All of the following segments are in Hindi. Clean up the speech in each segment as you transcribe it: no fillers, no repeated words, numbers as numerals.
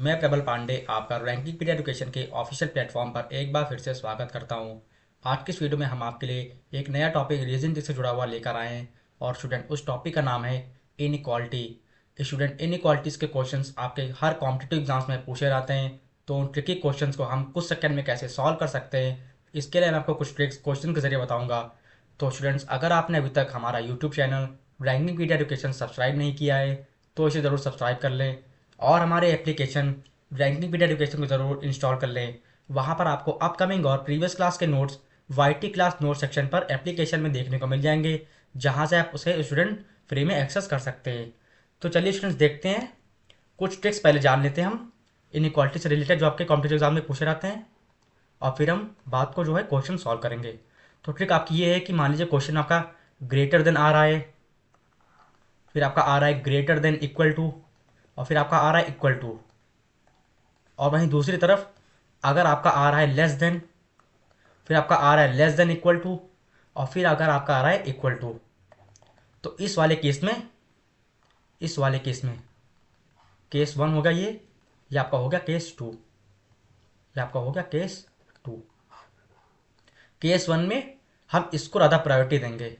मैं प्रबल पांडे आपका रैंकिंग पीडिया एजुकेशन के ऑफिशियल प्लेटफॉर्म पर एक बार फिर से स्वागत करता हूं। आज की इस वीडियो में हम आपके लिए एक नया टॉपिक रीजनिंग से जुड़ा हुआ लेकर आए हैं और स्टूडेंट उस टॉपिक का नाम है इनइक्वालिटी। स्टूडेंट इनइक्वालिटीज़ के क्वेश्चंस आपके हर कॉम्पिटिटिव एग्जाम्स में पूछे जाते हैं, तो उन ट्रिकी क्वेश्चंस को हम कुछ सेकंड में कैसे सॉल्व कर सकते हैं, इसके लिए मैं आपको कुछ ट्रिक्स क्वेश्चन के जरिए बताऊंगा। तो स्टूडेंट्स, अगर आपने अभी तक हमारा YouTube channel Rankingpedia Education subscribe नहीं किया है तो इसे ज़रूर सब्सक्राइब कर लें और हमारे एप्लीकेशन रैंकिंग पीडिया एजुकेशन को ज़रूर इंस्टॉल कर लें। वहाँ पर आपको अपकमिंग और प्रीवियस क्लास के notes YT class note section पर एप्लीकेशन में देखने को मिल जाएंगे, जहाँ से आप उसे स्टूडेंट फ्री में एक्सेस कर सकते हैं। तो चलिए स्टूडेंट्स, देखते हैं कुछ ट्रिक्स पहले जान लेते हैं हम इनइक्वालिटी से रिलेटेड जो आपके कॉम्पिटिटिव एग्जाम में पूछे जाते हैं, और फिर हम बात को जो है क्वेश्चन सॉल्व करेंगे। तो ट्रिक आपकी ये है कि मान लीजिए क्वेश्चन आपका ग्रेटर देन आ रहा है, फिर आपका आ रहा है ग्रेटर देन इक्वल टू, और फिर आपका आ रहा है इक्वल टू, और वहीं दूसरी तरफ अगर आपका आ रहा है लेस देन, फिर आपका आ रहा है लेस देन इक्वल टू, और फिर अगर आपका आ रहा है इक्वल टू। तो इस वाले केस में केस वन होगा ये आपका हो गया केस टू, ये आपका हो गया केस टू। केस वन में हम इसको ज़्यादा प्रायोरिटी देंगे।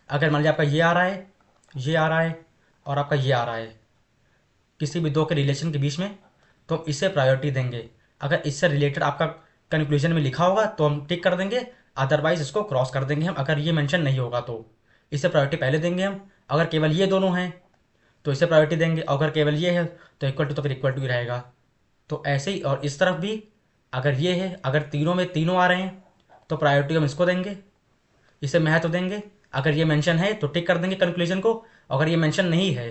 अगर मान लीजिए आपका ये आ रहा है, ये आ रहा है, और आपका ये आ रहा है किसी भी दो के रिलेशन के बीच में, तो हम इसे प्रायोरिटी देंगे। अगर इससे रिलेटेड आपका कंक्लूजन में लिखा होगा तो हम टिक कर देंगे, अदरवाइज इसको क्रॉस कर देंगे हम। अगर ये मेंशन नहीं होगा तो इसे प्रायोरिटी पहले देंगे हम। अगर केवल ये दोनों हैं तो इसे प्रायोरिटी देंगे, अगर केवल ये है तो इक्वल टू, तो फिर इक्वल टू ही रहेगा। तो ऐसे ही और इस तरफ भी, अगर ये है, अगर तीनों में तीनों आ रहे हैं तो प्रायोरिटी हम इसको देंगे, इसे महत्व देंगे। अगर ये मेंशन है तो टिक कर देंगे कंक्लूजन को, अगर ये मेंशन नहीं है,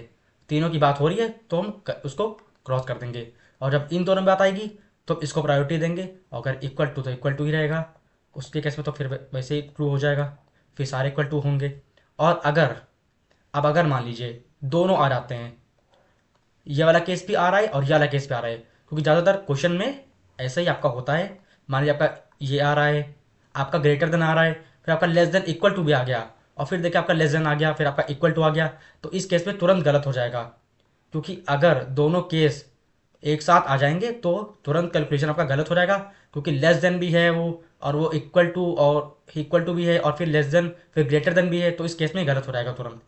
तीनों की बात हो रही है, तो हम उसको क्रॉस कर देंगे। और जब इन दोनों में बात आएगी तो इसको प्रायोरिटी देंगे, अगर इक्वल टू तो इक्वल टू ही रहेगा। उसके केस में तो फिर वैसे ही ट्रू हो जाएगा, फिर सारे इक्वल टू होंगे। और अगर मान लीजिए दोनों आ जाते हैं, ये वाला केस भी आ रहा है और ये वाला केस भी आ रहा है, क्योंकि ज़्यादातर क्वेश्चन में ऐसा ही आपका होता है। मान लीजिए आपका ये आ रहा है, आपका ग्रेटर देन आ रहा है, फिर आपका लेस देन इक्वल टू भी आ गया, और फिर देखिए आपका लेस देन आ गया, फिर आपका इक्वल टू आ गया, तो इस केस में तुरंत गलत हो जाएगा। क्योंकि अगर दोनों केस एक साथ आ जाएंगे तो तुरंत कैलकुलेशन आपका गलत हो जाएगा, क्योंकि लेस देन भी है वो, और वो इक्वल टू भी है, और फिर लेस देन फिर ग्रेटर देन भी है, तो इस केस में गलत हो जाएगा तुरंत।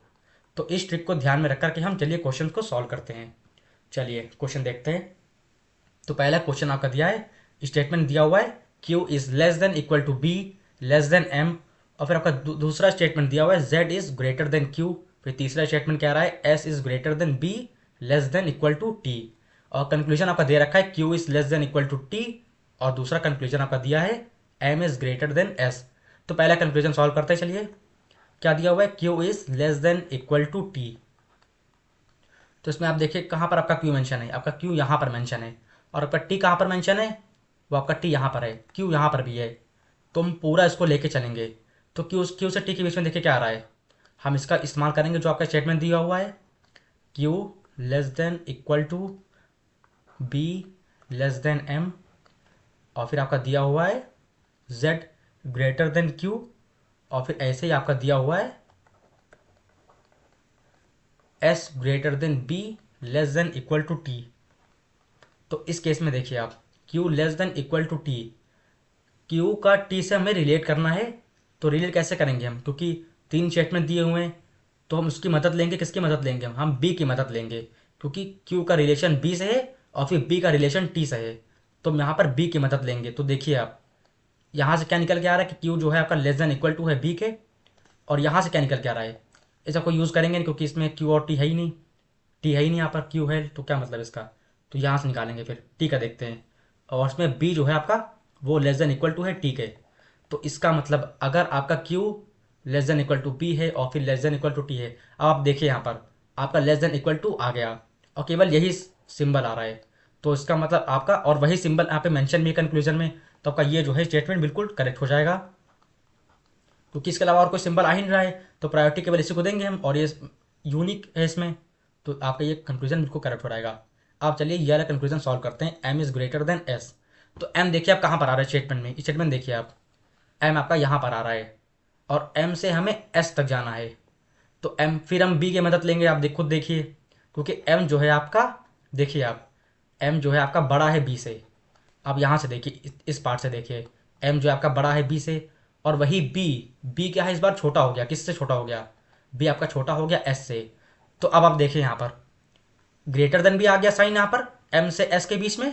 तो इस ट्रिक को ध्यान में रख कर के हम चलिए क्वेश्चन को सॉल्व करते हैं। चलिए क्वेश्चन देखते हैं। तो पहला क्वेश्चन आपका दिया है, स्टेटमेंट दिया हुआ है Q is less than equal to B less than M, और फिर आपका दूसरा स्टेटमेंट दिया हुआ है Z is greater than Q, फिर तीसरा स्टेटमेंट क्या रहा है S is greater than B less than equal to T, और कंक्लूजन आपका दे रखा है Q is less than equal to T, और दूसरा कंक्लूजन आपका दिया है M is greater than S। तो पहला कंक्लूजन सॉल्व करते हैं। चलिए, क्या दिया हुआ है Q is less than equal to T। तो इसमें आप देखिए कहाँ पर आपका क्यू मेंशन है, आपका क्यू यहाँ पर मेंशन है, और आपका टी कहाँ पर मेंशन है, वो आपका टी यहाँ पर है, क्यू यहाँ पर भी है। तो हम पूरा इसको लेके चलेंगे। तो क्यू से टी के बीच में देखिए क्या आ रहा है, हम इसका इस्तेमाल करेंगे जो आपका स्टेटमेंट दिया हुआ है, Q less than equal to B less than M, और फिर आपका दिया हुआ है जेड ग्रेटर देन क्यू, और फिर ऐसे ही आपका दिया हुआ है S greater than B less than equal to T. तो इस केस में देखिए आप, Q less than equal to T, Q का T से हमें रिलेट करना है। तो रिलेट कैसे करेंगे हम, क्योंकि तीन स्टेटमेंट दिए हुए हैं, तो हम उसकी मदद लेंगे। किसकी मदद लेंगे हम B की मदद लेंगे, क्योंकि Q का रिलेशन B से है और फिर B का रिलेशन T से है, तो हम यहाँ पर B की मदद लेंगे। तो देखिए आप, यहाँ से क्या निकल के आ रहा है कि Q जो है आपका लेस देन इक्वल टू है B के, और यहाँ से क्या निकल के आ रहा है, इसका कोई यूज़ करेंगे नहीं क्योंकि इसमें Q और T है ही नहीं, टी है ही नहीं यहाँ पर, क्यू है तो क्या मतलब इसका। तो यहाँ से निकालेंगे, फिर टी का देखते हैं, और उसमें बी जो है आपका वो लेस देन इक्वल टू है टी के। तो इसका मतलब अगर आपका Q less than equal to B है और फिर less than equal to T है, अब आप देखिए यहाँ पर आपका लेस देन इक्वल टू आ गया और केवल यही सिंबल आ रहा है, तो इसका मतलब आपका, और वही सिंबल यहाँ पे मेंशन भी है कंक्लूजन में, तो आपका ये जो है स्टेटमेंट बिल्कुल करेक्ट हो जाएगा, क्योंकि इसके अलावा और कोई सिंबल आ ही नहीं रहा है। तो प्रायोरिटी केवल इसी को देंगे हम, और ये यूनिक है इसमें, तो आपका ये कंक्लूजन बिल्कुल करेक्ट हो जाएगा। अब चलिए ये वाला कंक्लूजन सॉल्व करते हैं, M is greater than S. तो एम देखिए आप कहाँ पर आ रहा है स्टेटमेंट में, स्टेटमेंट देखिए आप, एम आपका यहाँ पर आ रहा है, और एम से हमें एस तक जाना है। तो एम फिर हम बी की मदद लेंगे, आप खुद देखिए, क्योंकि एम जो है आपका, देखिए आप, एम जो है आपका बड़ा है बी से। अब यहाँ से देखिए, इस पार्ट से देखिए, एम जो है आपका बड़ा है बी से, और वही बी, बी क्या है इस बार छोटा हो गया, किससे छोटा हो गया, बी आपका छोटा हो गया एस से। तो अब आप देखिए यहाँ पर ग्रेटर देन भी आ गया साइन यहाँ पर एम से एस के बीच में,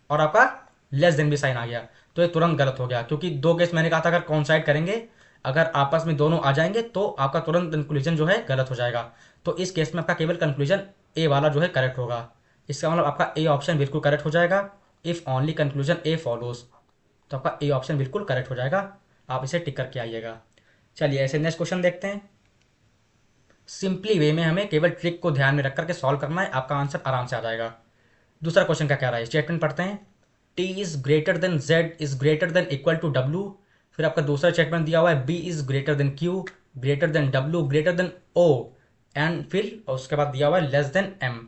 और आपका लेस देन भी साइन आ गया। तो ये तुरंत गलत हो गया, क्योंकि दो केस मैंने कहा था अगर कॉन्साइड करेंगे, अगर आपस में दोनों आ जाएंगे तो आपका तुरंत कंक्लूजन जो है गलत हो जाएगा। तो इस केस में आपका केवल कंक्लूजन ए वाला जो है करेक्ट होगा। इसका मतलब आपका ए ऑप्शन बिल्कुल करेक्ट हो जाएगा। If only conclusion A follows, तो आपका ए ऑप्शन बिल्कुल करेक्ट हो जाएगा। आप इसे टिक करके आइएगा। चलिए ऐसे नेक्स्ट क्वेश्चन देखते हैं। सिंपली वे में हमें केवल ट्रिक को ध्यान में रख करके सॉल्व करना है, आपका आंसर आराम से आ जाएगा। दूसरा क्वेश्चन क्या कह रहा है, स्टेटमेंट पढ़ते हैं। T is greater than Z is greater than equal to W. फिर आपका दूसरा स्टेटमेंट दिया हुआ है B is greater than Q, greater than W, greater than O, and फिर उसके बाद दिया हुआ है लेस देन एम।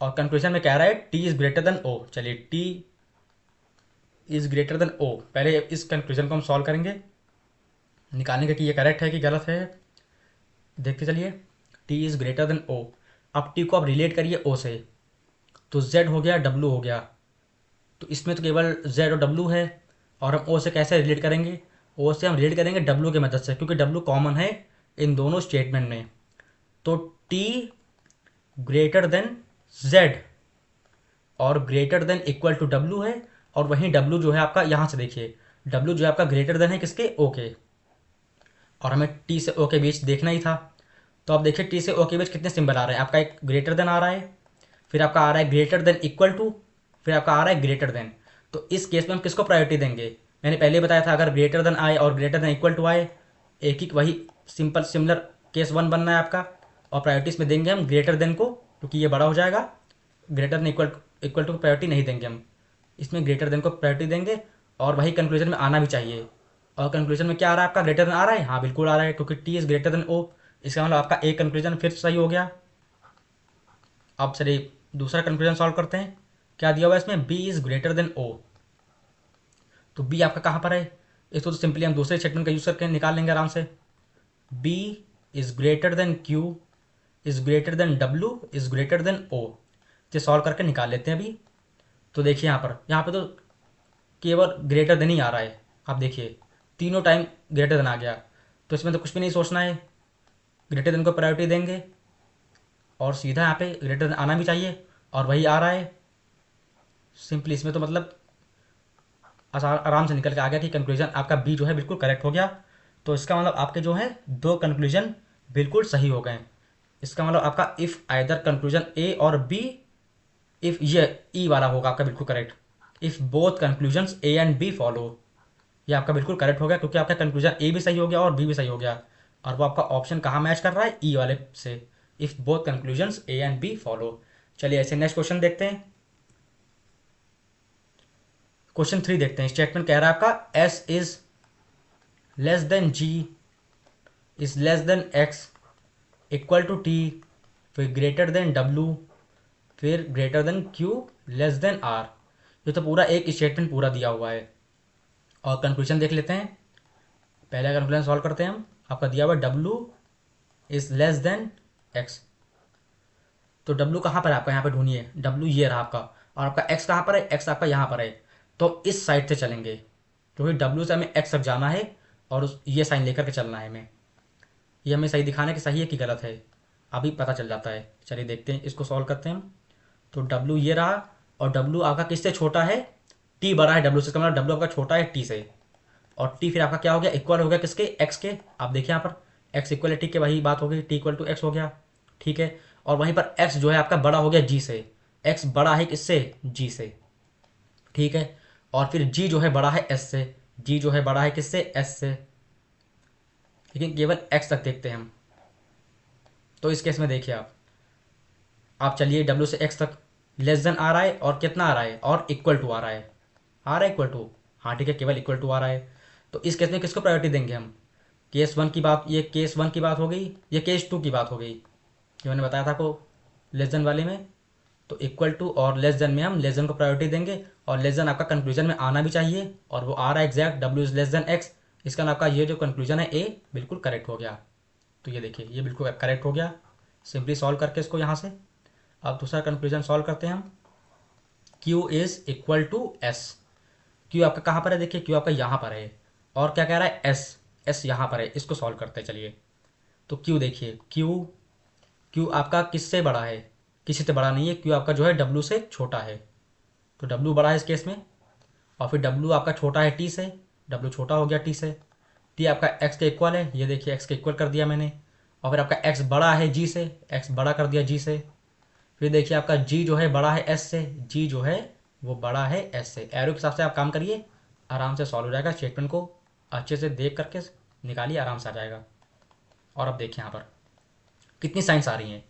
और कंक्लूजन में कह रहा है T is greater than O. चलिए T is greater than O, पहले इस कंक्लूजन को हम सॉल्व करेंगे, निकालेंगे कि ये करेक्ट है कि गलत है। देखते चलिए, टी इज ग्रेटर देन ओ। अब टी को आप रिलेट करिए ओ से, तो z हो गया, w हो गया। तो इसमें तो केवल z और w है, और हम o से कैसे रिलेट करेंगे, o से हम रिलेट करेंगे w की मदद से, क्योंकि w कॉमन है इन दोनों स्टेटमेंट में। तो t ग्रेटर देन z और greater than equal to w है, और वहीं w जो है आपका यहाँ से देखिए, w जो है आपका ग्रेटर देन है किसके, o के, और हमें t से o के बीच देखना ही था। तो आप देखिए t से o के बीच कितने सिंबल आ रहे हैं, आपका एक ग्रेटर देन आ रहा है, फिर आपका आ रहा है ग्रेटर देन इक्वल टू, फिर आपका आ रहा है ग्रेटर देन। तो इस केस में हम किसको प्रायोरिटी देंगे, मैंने पहले बताया था अगर ग्रेटर देन आए और ग्रेटर देन इक्वल टू आए, एक ही वही सिंपल सिमिलर केस वन बनना है आपका, और प्रायोरिटीज में देंगे हम ग्रेटर देन को, क्योंकि ये बड़ा हो जाएगा। ग्रेटर देन इक्वल टू को प्रायोरिटी नहीं देंगे हम, इसमें ग्रेटर देन को प्रायोरिटी देंगे, और वही कंक्लूजन में आना भी चाहिए। और कंक्लूजन में क्या आ रहा है आपका, ग्रेटर देन आ रहा है, हाँ बिल्कुल आ रहा है, क्योंकि टी इज़ ग्रेटर देन ओ। इसका मतलब आपका एक कंक्लूजन फिर सही हो गया। अब चलिए दूसरा कंक्लूजन सॉल्व करते हैं। क्या दिया हुआ है इसमें, बी इज़ ग्रेटर देन ओ। तो बी आपका कहाँ पर है, इसको तो सिंपली हम दूसरे स्टेटमेंट का यूज़ करके निकाल लेंगे आराम से। B is greater than Q is greater than W is greater than O. इसे सॉल्व करके निकाल लेते हैं अभी। तो देखिए यहाँ पर तो केवल ग्रेटर देन ही आ रहा है, आप देखिए तीनों टाइम ग्रेटर देन आ गया, तो इसमें तो कुछ भी नहीं सोचना है, ग्रेटर देन को प्रायोरिटी देंगे, और सीधा यहाँ पे ग्रेटर देन आना भी चाहिए, और वही आ रहा है। सिंपली इसमें तो मतलब आराम से निकल के आ गया कि कंक्लूजन आपका बी जो है बिल्कुल करेक्ट हो गया। तो इसका मतलब आपके जो है दो कंक्लूजन बिल्कुल सही हो गए। इसका मतलब आपका इफ़ आइदर कंक्लूजन ए और बी, इफ़ ये ई वाला होगा आपका बिल्कुल correct. If both conclusions A and B follow, ये आपका बिल्कुल करेक्ट हो गया, क्योंकि आपका कंक्लूजन ए भी सही हो गया और बी भी सही हो गया, और वो आपका ऑप्शन कहाँ मैच कर रहा है, ई वाले से। If both conclusions A and B follow. चलिए ऐसे नेक्स्ट क्वेश्चन देखते हैं। क्वेश्चन 3 देखते हैं। स्टेटमेंट कह रहा है आपका S is less than G is less than X equal to T, फिर ग्रेटर देन डब्ल्यू, फिर greater than Q, less than R. ये तो पूरा एक स्टेटमेंट पूरा दिया हुआ है, और कंक्लूजन देख लेते हैं। पहले कंक्लूजन सॉल्व करते हैं हम। आपका दिया हुआ W is less than x, तो डब्ल्यू कहाँ पर है आपका, यहाँ पे ढूंढिए, डब्ल्यू ये रहा आपका, और आपका एक्स कहाँ पर है, एक्स आपका यहाँ पर है। तो इस साइड से चलेंगे, क्योंकि डब्ल्यू से हमें एक्स तक जाना है, और ये साइन लेकर के चलना है हमें। ये हमें सही दिखाना है कि सही है कि गलत है, अभी पता चल जाता है। चलिए देखते हैं, इसको सॉल्व करते हैं हम। तो डब्ल्यू ये रहा, और डब्ल्यू आपका किससे छोटा है, टी बड़ा है डब्ल्यू से, इसका मतलब डब्ल्यू आपका छोटा है टी से, और टी फिर आपका क्या हो गया, इक्वल हो गया किसके, एक्स के। आप देखिए यहाँ पर एक्स इक्वल है टी के, वही बात हो गई, टी इक्वल टू एक्स हो गया, ठीक है। और वहीं पर एक्स जो है आपका बड़ा हो गया जी से, एक्स बड़ा है किससे, जी से, ठीक है। और फिर जी जो है बड़ा है एस से, जी जो है बड़ा है किससे, एस से, लेकिन केवल एक्स तक देखते हैं हम। तो इस केस में देखिए आप चलिए डब्ल्यू से एक्स तक लेस देन आ रहा है, और कितना आ रहा है, और इक्वल टू आ रहा है, आ रहा है इक्वल टू, हाँ ठीक है, केवल इक्वल टू आ रहा है। तो इस केस में किसको प्रायोरिटी देंगे हम, केस वन की बात, ये केस वन की बात हो गई, ये केस टू की बात हो गई, जो मैंने बताया था आपको लेस देन वाले में। तो इक्वल टू और लेस देन में हम लेस देन को प्रायोरिटी देंगे, और लेस देन आपका कंक्लूजन में आना भी चाहिए, और वो आ रहा है exact, W is less than x. इसका आपका ये जो कंक्लूजन है ए बिल्कुल करेक्ट हो गया। तो ये देखिए ये बिल्कुल करेक्ट हो गया, सिंपली सॉल्व करके इसको यहाँ से। अब दूसरा कंक्लूजन सॉल्व करते हैं हम। Q is equal to S. Q आपका कहाँ पर है, देखिए क्यू आपका यहाँ पर है, और क्या कह रहा है, एस, एस यहाँ पर है। इसको सॉल्व करते हैं चलिए। तो क्यू देखिए, क्यू क्यू आपका किससे बड़ा है, किसी से बड़ा नहीं है। क्यू आपका जो है डब्ल्यू से छोटा है, तो डब्ल्यू बड़ा है इस केस में। और फिर डब्ल्यू आपका छोटा है टी से, डब्ल्यू छोटा हो गया टी से। टी आपका एक्स के इक्वल है, ये देखिए एक्स के इक्वल कर दिया मैंने। और फिर आपका एक्स बड़ा है जी से, एक्स बड़ा कर दिया जी से। फिर देखिए आपका जी जो है बड़ा है एस से, जी जो है वो बड़ा है एस से। एरो के हिसाब से आप काम करिए, आराम से सॉल्व हो जाएगा। स्टेटमेंट को अच्छे से देख करके निकालिए, आराम से आ जाएगा। और अब देखिए यहाँ पर कितनी साइंस आ रही हैं।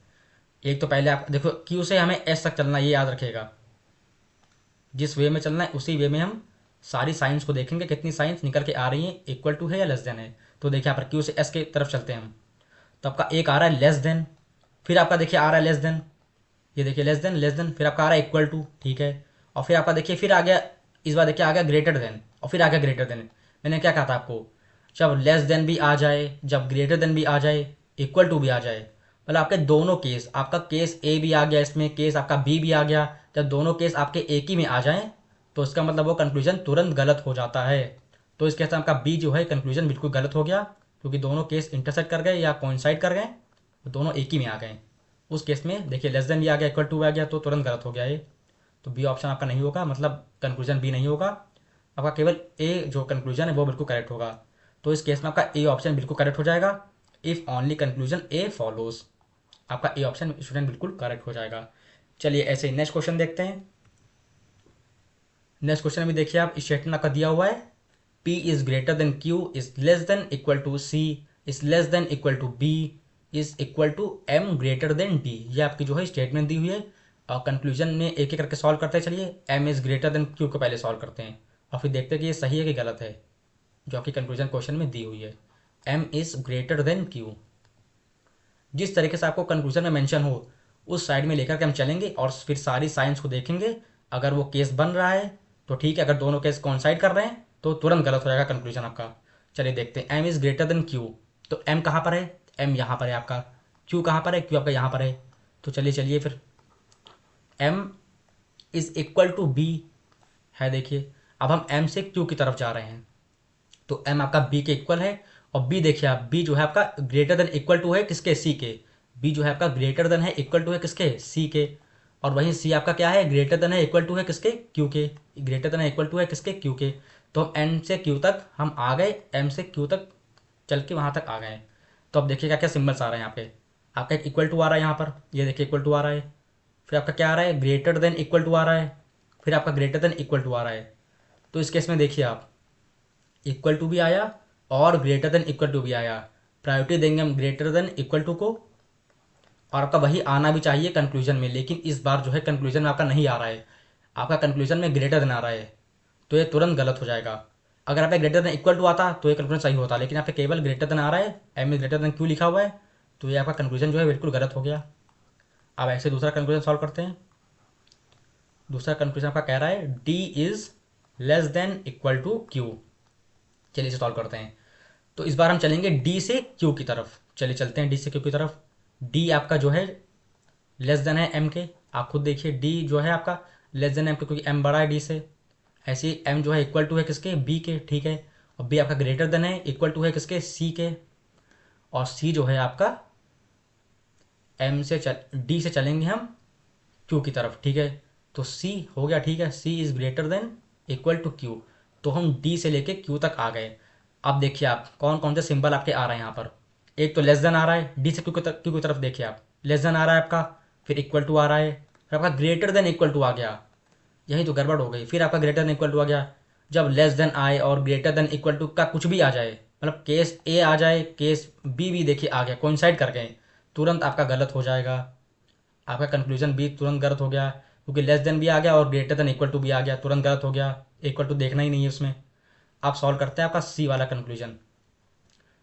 एक तो पहले आप देखो, क्यू से हमें एस तक चलना है, ये याद रखिएगा। जिस वे में चलना है उसी वे में हम सारी साइंस को देखेंगे, कितनी साइंस निकल के आ रही है, इक्वल टू है या लेस देन है। तो देखिए यहाँ पर क्यू से एस के तरफ चलते हैं हम, तो आपका एक आ रहा है लेस देन, फिर आपका देखिए आ रहा है लेस देन, ये देखिए लेस देन लेस देन, फिर आपका आ रहा है इक्वल टू, ठीक है। और फिर आपका देखिए फिर आ गया, इस बार देखिए आ गया ग्रेटर देन, और फिर आ गया ग्रेटर देन। मैंने क्या कहा था आपको, जब लेस देन भी आ जाए, जब ग्रेटर देन भी आ जाए, इक्वल टू भी आ जाए, मतलब आपके दोनों केस, आपका केस ए भी आ गया इसमें, केस आपका बी भी आ गया, जब दोनों केस आपके एक ही में आ जाएं तो इसका मतलब वो कंक्लूजन तुरंत गलत हो जाता है। तो इस केस में आपका बी जो है कंक्लूजन बिल्कुल गलत हो गया, क्योंकि दोनों केस इंटरसेक्ट कर गए या कोइंसाइड कर गए, तो दोनों एक ही में आ गए। उस केस में देखिए लेस देन भी आ गया, इक्वल टू आ गया, तो तुरंत गलत हो गया ये। तो बी ऑप्शन आपका नहीं होगा, मतलब कंक्लूजन बी नहीं होगा आपका, केवल ए जो कंक्लूजन है वो बिल्कुल करेक्ट होगा। तो इस केस में आपका ए ऑप्शन बिल्कुल करेक्ट हो जाएगा। If only conclusion A follows, आपका ए ऑप्शन स्टूडेंट बिल्कुल करेक्ट हो जाएगा। चलिए ऐसे ही नेक्स्ट क्वेश्चन देखते हैं। नेक्स्ट क्वेश्चन में देखिए आप, स्टेटमेंट आपका दिया हुआ है, P is greater than Q is less than equal to C is less than equal to B is equal to M greater than D। ये आपकी जो है स्टेटमेंट दी हुई है, और कंक्लूजन में एक एक करके सॉल्व करते हैं। चलिए M is greater than Q को पहले सॉल्व करते हैं, और फिर देखते हैं कि ये सही है कि गलत है, जो आपकी कंक्लूजन क्वेश्चन में दी हुई है। M is greater than Q, जिस तरीके से आपको कंक्लूजन में मेंशन हो उस साइड में लेकर के हम चलेंगे, और फिर सारी साइंस को देखेंगे। अगर वो केस बन रहा है तो ठीक है, अगर दोनों केस कॉन्साइड कर रहे हैं तो तुरंत गलत हो जाएगा कंक्लूजन आपका। चलिए देखते हैं, M is greater than Q, तो एम कहाँ पर है, एम यहाँ पर है आपका। क्यू कहाँ पर है, क्यू आपका यहाँ पर है। तो चलिए चलिए फिर M is equal to B है, देखिए अब हम एम से क्यू की तरफ जा रहे हैं, तो एम आपका बी के इक्वल है। और बी देखिए आप, बी जो है आपका ग्रेटर देन इक्वल टू है किसके, सी के। बी जो है आपका ग्रेटर देन है, इक्वल टू है किसके, सी के। और वहीं सी आपका क्या है, ग्रेटर देन है, इक्वल टू है किसके, क्यू के। ग्रेटर देन है, इक्वल टू है किसके, क्यू के। तो हम एम से क्यू तक हम आ गए, एम से क्यू तक चल के वहाँ तक आ गए। तो अब देखिए क्या क्या सिम्बल्स आ रहे हैं यहाँ पे। आपका एक इक्वल टू आ रहा है यहाँ पर, ये देखिए इक्वल टू आ रहा है। फिर आपका क्या आ रहा है, ग्रेटर देन इक्वल टू आ रहा है। फिर आपका ग्रेटर देन इक्वल टू आ रहा है। तो इस केस में देखिए आप, इक्वल टू भी आया और ग्रेटर देन इक्वल टू भी आया। प्रायोरिटी देंगे हम ग्रेटर देन इक्वल टू को, और आपका वही आना भी चाहिए कंक्लूजन में, लेकिन इस बार जो है कंक्लूजन में आपका नहीं आ रहा है, आपका कंक्लूजन में ग्रेटर देन आ रहा है, तो ये तुरंत गलत हो जाएगा। अगर आप ग्रेटर देन इक्वल टू आता तो ये कंक्लूजन सही होता, लेकिन यहाँ पे केवल ग्रेटर देन आ रहा है, M is greater than Q लिखा हुआ है, तो ये आपका कंक्लूजन जो है बिल्कुल गलत हो गया। अब ऐसे दूसरा कंक्लूजन सॉल्व करते हैं। दूसरा कंक्लूजन आपका कह रहा है D is less than equal to Q. चलिए इसे सॉल्व करते हैं। तो इस बार हम चलेंगे डी से क्यू की तरफ, चलिए चलते हैं डी से क्यू की तरफ। डी आपका जो है लेस देन है एम के, आप खुद देखिए डी जो है आपका लेस देन एम के, क्योंकि एम बड़ा है डी से। ऐसे ही एम जो है इक्वल टू है किसके, बी के, ठीक है। और बी आपका ग्रेटर देन है, इक्वल टू है किसके, सी के। और सी जो है आपका एम से डी से चलेंगे हम क्यू की तरफ, ठीक है। तो सी हो गया, ठीक है, C is greater than equal to Q. तो हम डी से लेके क्यू तक आ गए। अब देखिए आप कौन कौन से सिंबल आपके आ रहे हैं यहाँ पर। एक तो लेस देन आ रहा है, डी से क्यू की तरफ देखिए आप, लेस देन आ रहा है आपका, फिर इक्वल टू आ रहा है, फिर आपका ग्रेटर देन इक्वल टू आ गया। यही तो गड़बड़ हो गई। फिर आपका ग्रेटर देन इक्वल टू आ गया। जब लेस देन आए और ग्रेटर देन इक्वल टू का कुछ भी आ जाए, मतलब केस ए आ जाए, केस बी भी देखिए आ गया, कोइंसाइड कर गए, तुरंत आपका गलत हो जाएगा। आपका कंक्लूजन बी तुरंत गलत हो गया, क्योंकि लेस देन भी आ गया और ग्रेटर देन इक्वल टू भी आ गया, तुरंत गलत हो गया। इक्वल टू देखना ही नहीं है उसमें। आप सॉल्व करते हैं आपका सी वाला कंक्लूजन।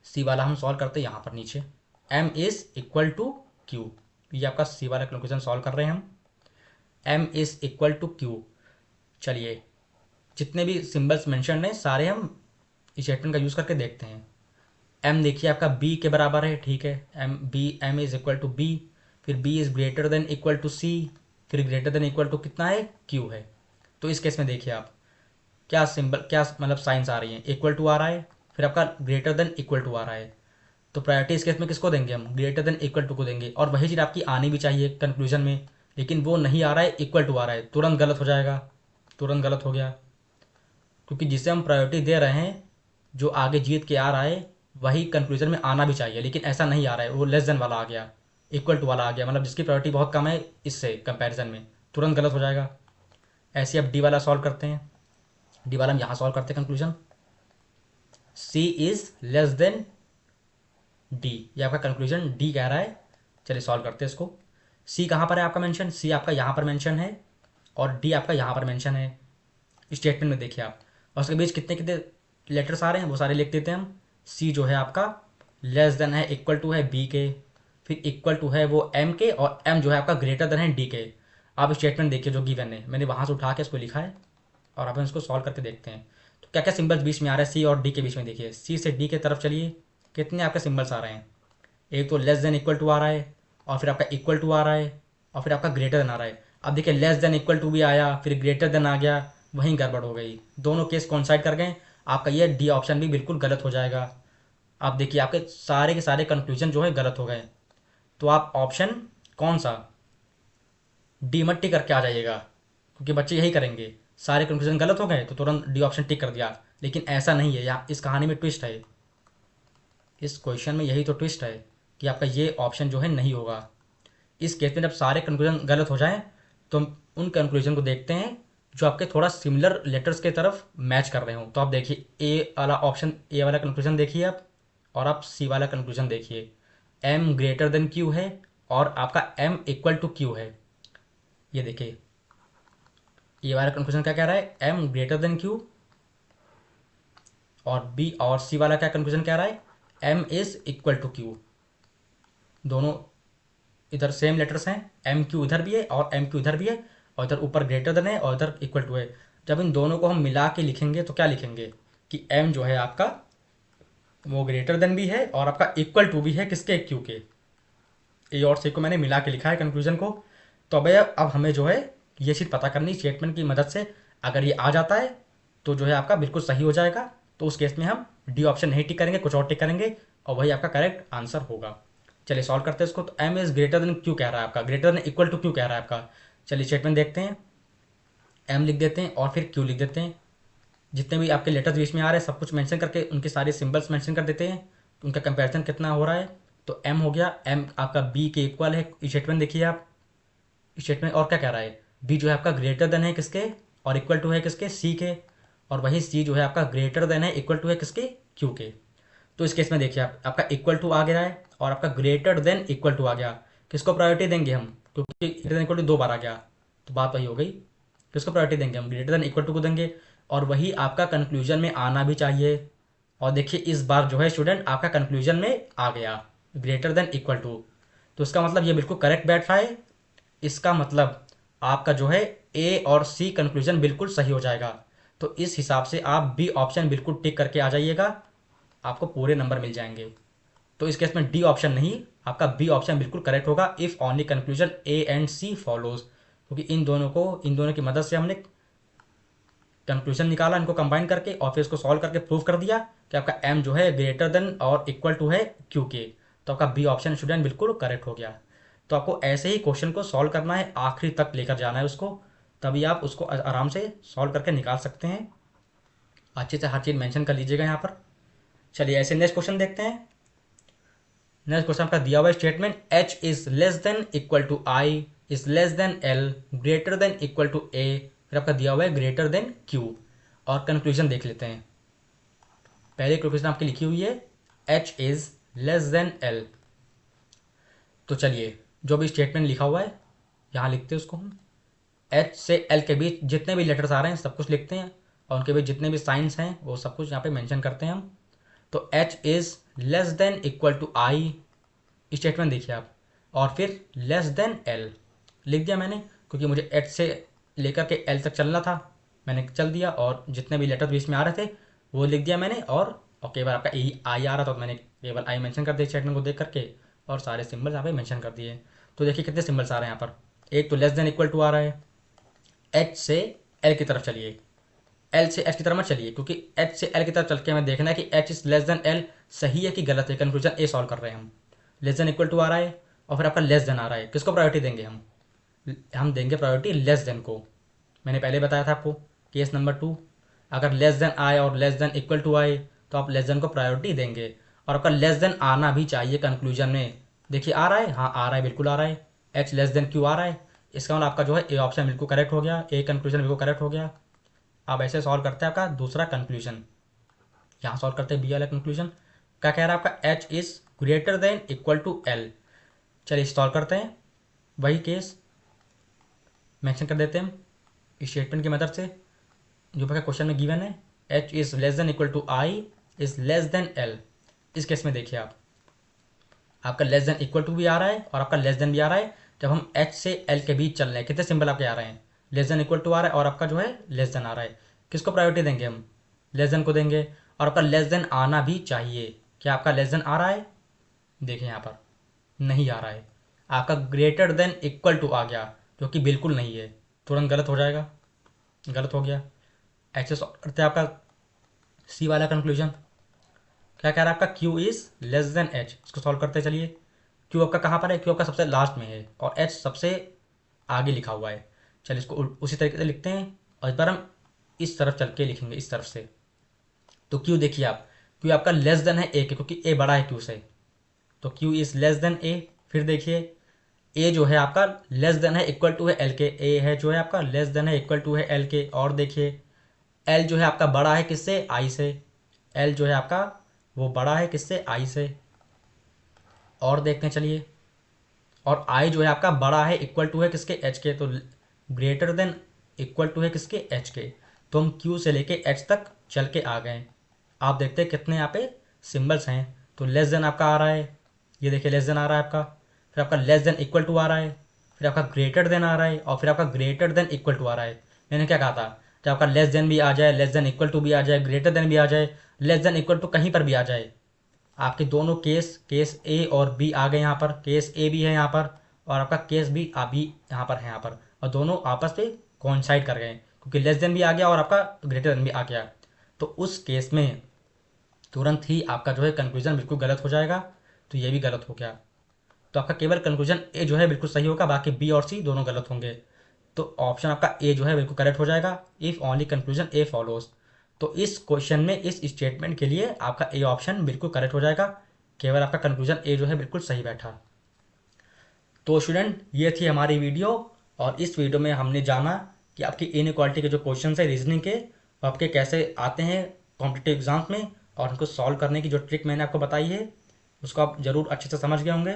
सी वाला हम सॉल्व करते हैं यहाँ पर नीचे, M is equal to Q. ये आपका सी वाला कंक्लूजन सॉल्व कर रहे हैं हम, M is equal to Q. चलिए जितने भी सिंबल्स मेंशन हैं सारे हम स्टेटमेंट का यूज़ करके देखते हैं। एम देखिए आपका बी के बराबर है, ठीक है, M is equal to B. फिर B is greater than equal to C, फिर ग्रेटर देन इक्वल टू कितना है, क्यू है। तो इस केस में देखिए आप क्या सिंबल, क्या मतलब साइंस आ रही है, इक्वल टू आ रहा है, फिर आपका ग्रेटर देन इक्वल टू आ रहा है। तो प्रायोरिटी इस केस में किसको देंगे हम, ग्रेटर देन इक्वल टू को देंगे। और वही चीज़ आपकी आनी भी चाहिए कंक्लूजन में, लेकिन वो नहीं आ रहा है, इक्वल टू आ रहा है, तुरंत गलत हो जाएगा, तुरंत गलत हो गया। क्योंकि जिसे हम प्रायोरिटी दे रहे हैं, जो आगे जीत के आ रहा है, वही कंक्लूजन में आना भी चाहिए, लेकिन ऐसा नहीं आ रहा है, वो लेस देन वाला आ गया, इक्वल टू वाला आ गया, मतलब जिसकी प्रायोरिटी बहुत कम है इससे कंपैरिजन में, तुरंत गलत हो जाएगा। ऐसे अब डी वाला सॉल्व करते हैं। डी वाला हम यहाँ सॉल्व करते हैं conclusion, C is less than D, ये आपका कंक्लूजन डी कह रहा है। चलिए सॉल्व करते हैं इसको। सी कहाँ पर है आपका मेंशन, सी आपका यहाँ पर मेंशन है और डी आपका यहाँ पर मेंशन है स्टेटमेंट में, देखिए आप। और उसके बीच कितने कितने लेटर्स आ रहे हैं वो सारे लिख देते हैं हम। सी जो है आपका लेस देन है, इक्वल टू है बी के, फिर इक्वल टू है वो एम के, और एम जो है आपका ग्रेटर देन है डी के। आप स्टेटमेंट देखिए जो गिवन है, मैंने वहाँ से उठा के इसको लिखा है और अब हम इसको सॉल्व करके देखते हैं। तो क्या क्या सिंबल्स बीच में आ रहे हैं सी और डी के बीच में, देखिए सी से डी के तरफ चलिए, कितने आपके सिंबल्स आ रहे हैं। एक तो लेस देन इक्वल टू आ रहा है, और फिर आपका इक्वल टू आ रहा है, और फिर आपका ग्रेटर देन आ रहा है। अब देखिए लेस देन इक्वल टू भी आया, फिर ग्रेटर देन आ गया, वहीं गड़बड़ हो गई, दोनों केस कॉन्साइड कर गए, आपका ये डी ऑप्शन भी बिल्कुल गलत हो जाएगा। आप देखिए आपके सारे के सारे कंक्लूजन जो है गलत हो गए। तो आप ऑप्शन कौन सा, डी मत टिक करके आ जाइएगा, क्योंकि बच्चे यही करेंगे, सारे कंक्लूजन गलत हो गए तो तुरंत डी ऑप्शन टिक कर दिया। लेकिन ऐसा नहीं है, यहाँ इस कहानी में ट्विस्ट है, इस क्वेश्चन में यही तो ट्विस्ट है कि आपका ये ऑप्शन जो है नहीं होगा। इस केस में जब सारे कंक्लूजन गलत हो जाएं तो हम उन कंक्लूजन को देखते हैं जो आपके थोड़ा सिमिलर लेटर्स के तरफ मैच कर रहे हो। तो आप देखिए ए वाला ऑप्शन, ए वाला कंक्लूजन देखिए आप, और आप सी वाला कंक्लूजन देखिए, एम ग्रेटर देन क्यू है और आपका एम इक्वल टू क्यू है। ये देखिए ये वाला कंक्लूजन क्या कह रहा है, एम ग्रेटर देन क्यू, और बी और सी वाला क्या कंक्लूजन कह रहा है, M is equal to Q. दोनों इधर सेम लेटर्स हैं, एम क्यू इधर भी है और एम क्यू इधर भी है, और इधर ऊपर ग्रेटर देन है और इधर इक्वल टू है। जब इन दोनों को हम मिला के लिखेंगे तो क्या लिखेंगे कि एम जो है आपका वो ग्रेटर देन भी है और आपका इक्वल टू भी है किसके, क्यू के। ए और सी को मैंने मिला के लिखा है कंक्लूजन को। तो अब हमें जो है ये चीज़ पता करनी स्टेटमेंट की मदद से, अगर ये आ जाता है तो जो है आपका बिल्कुल सही हो जाएगा। तो उस केस में हम डी ऑप्शन नहीं टिक करेंगे, कुछ और टिक करेंगे, और वही आपका करेक्ट आंसर होगा। चलिए सॉल्व करते हैं इसको। तो M is greater than Q कह रहा है आपका, greater than equal to Q कह रहा है आपका। चलिए स्टेटमेंट देखते हैं, एम लिख देते हैं और फिर क्यू लिख देते हैं। जितने भी आपके लेटर्स बीच में आ रहे हैं सब कुछ मेंशन करके उनके सारे सिंबल्स मेंशन कर देते हैं, उनका कंपैरिजन कितना हो रहा है। तो एम हो गया, एम आपका बी के इक्वल है, स्टेटमेंट देखिए आप, स्टेटमेंट और क्या कह रहा है, बी जो है आपका ग्रेटर देन है किसके और इक्वल टू है किसके, सी के, और वही सी जो है आपका ग्रेटर देन है इक्वल टू है किसके, क्यू के। तो इस केस में देखिए आप, आपका इक्वल टू आ गया है और आपका ग्रेटर देन इक्वल टू आ गया। किसको प्रायोरिटी देंगे हम, क्योंकि ग्रेटर देन इक्वल टू दो बार आ गया, तो बात वही हो गई, किसको प्रायोरिटी देंगे हम, ग्रेटर देन इक्वल टू को देंगे, और वही आपका कंक्लूजन में आना भी चाहिए। और देखिए इस बार जो है स्टूडेंट आपका कंक्लूजन में आ गया ग्रेटर देन इक्वल टू, तो इसका मतलब ये बिल्कुल करेक्ट बैठ रहा है। इसका मतलब आपका जो है ए और सी कंक्लूजन बिल्कुल सही हो जाएगा। तो इस हिसाब से आप बी ऑप्शन बिल्कुल टिक करके आ जाइएगा, आपको पूरे नंबर मिल जाएंगे। तो इस केस में डी ऑप्शन नहीं, आपका बी ऑप्शन बिल्कुल करेक्ट होगा, if only conclusion A and C follows, क्योंकि इन दोनों की मदद से हमने कंक्लूजन निकाला इनको कंबाइन करके, और फिर इसको सॉल्व करके प्रूव कर दिया कि आपका एम जो है ग्रेटर देन और इक्वल टू है क्यू के। तो आपका बी ऑप्शन स्टूडेंट बिल्कुल करेक्ट हो गया। तो आपको ऐसे ही क्वेश्चन को सॉल्व करना है, आखिरी तक लेकर जाना है उसको, तभी आप उसको आराम से सॉल्व करके निकाल सकते हैं। अच्छे से हर चीज़ मेंशन कर लीजिएगा यहाँ पर। चलिए ऐसे नेक्स्ट क्वेश्चन देखते हैं। नेक्स्ट क्वेश्चन आपका दिया हुआ statement, H is less than equal to I is less than L greater than equal to A, फिर आपका दिया हुआ है ग्रेटर देन क्यू। और कंक्लूजन देख लेते हैं। पहले कंक्लूजन आपकी लिखी हुई है H is less than L. तो चलिए जो भी स्टेटमेंट लिखा हुआ है यहाँ लिखते हैं उसको हम, एच से एल के बीच जितने भी लेटर्स आ रहे हैं सब कुछ लिखते हैं, और उनके बीच जितने भी साइंस हैं वो सब कुछ यहाँ पे मेंशन करते हैं हम। तो H is less than equal to I, statement देखिए आप, और फिर लेस देन एल लिख दिया मैंने, क्योंकि मुझे एच से लेकर के एल तक चलना था, मैंने चल दिया, और जितने भी लेटर बीच में आ रहे थे वो लिख दिया मैंने, और केवल आपका ई आई आ रहा था तो मैंने केवल आई मेंशन कर दिया स्टेटमेंट को देख करके, और सारे सिंबल्स यहाँ पे मेंशन कर दिए। तो देखिए कितने सिंबल्स आ रहे हैं यहाँ पर, एक तो लेस देन इक्वल टू आ रहा है, एच से एल की तरफ चलिए, एल से एच की तरफ मत चलिए, क्योंकि एच से एल की तरफ चल के हमें देखना है कि H is less than L सही है कि गलत है। कंक्लूजन ए सॉल्व कर रहे हैं हम। लेस देन इक्वल टू आ रहा है और फिर आपका लेस देन आ रहा है, किसको प्रायोरिटी देंगे हम देंगे प्रायोरिटी लेस देन को। मैंने पहले बताया था आपको केस नंबर 2, अगर लेस देन आए और लेस देन इक्वल टू आए तो आप लेस देन को प्रायोरिटी देंगे, और आपका लेस देन आना भी चाहिए कंक्लूजन में। देखिए आ रहा है, हाँ आ रहा है, बिल्कुल आ रहा है, एच लेस देन क्यू आ रहा है। इसका मतलब आपका जो है ए ऑप्शन बिल्कुल करेक्ट हो गया, ए कंक्लूजन बिल्कुल करेक्ट हो गया। अब ऐसे सॉल्व करते हैं आपका दूसरा कंक्लूजन, यहाँ सॉल्व करते हैं बी वाला कंक्लूजन। क्या कह रहा है आपका, H is greater than equal to L. चलिए सॉल्व करते हैं, वही केस मेंशन कर देते हैं हम स्टेटमेंट की मदद से जो आपका क्वेश्चन में गिवन है। H is less than equal to I is less than L. इस केस में देखिए आप, आपका लेस देन इक्वल टू भी आ रहा है और आपका लेस देन भी आ रहा है। जब हम एच से एल के बीच चल रहे हैं, कितने सिंबल आपके आ रहे हैं, लेस देन इक्वल टू आ रहा है और आपका जो है लेस देन आ रहा है। किसको प्रायोरिटी देंगे हम, लेस देन को देंगे, और आपका लेस देन आना भी चाहिए। क्या आपका लेस देन आ रहा है, देखिए यहाँ पर नहीं आ रहा है, आपका ग्रेटर देन इक्वल टू आ गया, जो कि बिल्कुल नहीं है, तुरंत गलत हो जाएगा, गलत हो गया। ऐसे सॉल्व करते हैं आपका सी वाला कंक्लूजन। क्या कह रहा है आपका, Q is less then H. इसको सॉल्व करते चलिए। क्यू आपका कहाँ पर है, क्यू आपका सबसे लास्ट में है और एच सबसे आगे लिखा हुआ है। चलिए इसको उसी तरीके से लिखते हैं, और इस बार हम इस तरफ चल के लिखेंगे, इस तरफ से। तो क्यू देखिए आप, क्यू आपका लेस देन है ए के, क्योंकि ए बड़ा है क्यू से, तो क्यू इज लेस देन ए। फिर देखिए ए जो है आपका लेस देन है इक्वल टू है एल के, ए है जो है आपका लेस देन है इक्वल टू है एल के। और देखिए एल जो है आपका बड़ा है किससे, आई से, एल जो है आपका वो बड़ा है किससे, आई से। और देखते हैं चलिए, और आई जो है आपका बड़ा है इक्वल टू है किसके, एच के, तो ग्रेटर देन इक्वल टू है किसके, एच के। तो हम क्यू से लेके एच तक चल के आ गए। आप देखते हैं कितने यहाँ पे सिंबल्स हैं। तो लेस देन आपका आ रहा है, ये देखिए लेस देन आ रहा है आपका, फिर आपका लेस देन इक्वल टू आ रहा है, फिर आपका ग्रेटर देन आ रहा है, और फिर आपका ग्रेटर देन इक्वल टू आ रहा है। मैंने क्या कहा था, जब आपका लेस देन भी आ जाए, लेस देन इक्वल टू भी आ जाए, ग्रेटर देन भी आ जाए, लेस देन इक्वल टू कहीं पर भी आ जाए, आपके दोनों केस, केस ए और बी आ गए यहाँ पर, केस ए भी है यहाँ पर और आपका केस बी अभी यहाँ पर है, यहाँ पर, और दोनों आपस में कोइंसाइड कर गए, क्योंकि लेस देन भी आ गया और आपका ग्रेटर देन भी आ गया। तो उस केस में तुरंत ही आपका जो है कंक्लूजन बिल्कुल गलत हो जाएगा, तो ये भी गलत हो गया। तो आपका केवल कंक्लूजन ए जो है बिल्कुल सही होगा, बाकी बी और सी दोनों गलत होंगे। तो ऑप्शन आपका ए जो है बिल्कुल करेक्ट हो जाएगा, if only conclusion A follows. तो इस क्वेश्चन में इस स्टेटमेंट के लिए आपका ए ऑप्शन बिल्कुल करेक्ट हो जाएगा, केवल आपका कंक्लूजन ए जो है बिल्कुल सही बैठा। तो स्टूडेंट ये थी हमारी वीडियो, और इस वीडियो में हमने जाना कि आपकी इनइक्वालिटी के जो क्वेश्चन है रीजनिंग के, वो आपके कैसे आते हैं कॉम्पिटिटिव एग्जाम्स में, और उनको सॉल्व करने की जो ट्रिक मैंने आपको बताई है उसको आप ज़रूर अच्छे से समझ गए होंगे।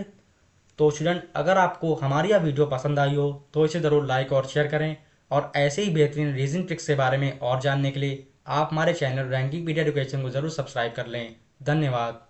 तो स्टूडेंट अगर आपको हमारी यह वीडियो पसंद आई हो तो इसे ज़रूर लाइक और शेयर करें, और ऐसे ही बेहतरीन रीजनिंग ट्रिक्स के बारे में और जानने के लिए आप हमारे चैनल रैंकिंग पीडिया एजुकेशन को ज़रूर सब्सक्राइब कर लें। धन्यवाद।